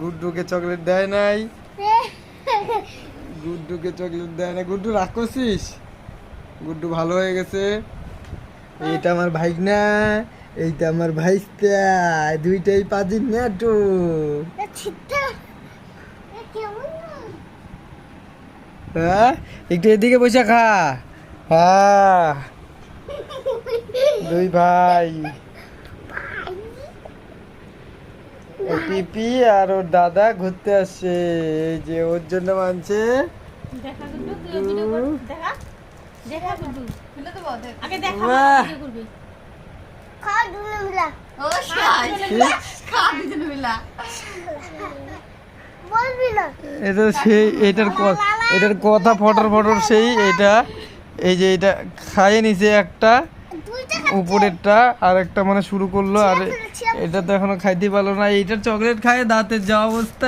গুড্ডুকে chocolate দেয় নাই, গুড্ডুকে chocolate দেয় না। গুড্ডু রাগ করছিস? গুড্ডু ভালো হয়ে গেছে। এইটা আমার ভাইগনা, এইটা আমার ভাইস্তা, দুইটাই পাজির নাটু। হ্যাঁ, একটু এদিকে বসে খা। হ্যাঁ, দুই ভাই, পিপি আর ওর দাদা ঘুরতে আসছে। এই যে ওর জন্য মানছে। এটা সেই এটার কথা ফটর ফটর সেই এটা। এই যে এটা খাইয়ে নিছে একটা, উপরেরটা আর একটা মানে শুরু করলো, আর এটা তো এখনো খাইতে পারলো না। এইটার চকলেট খায় দাঁতের যা অবস্থা।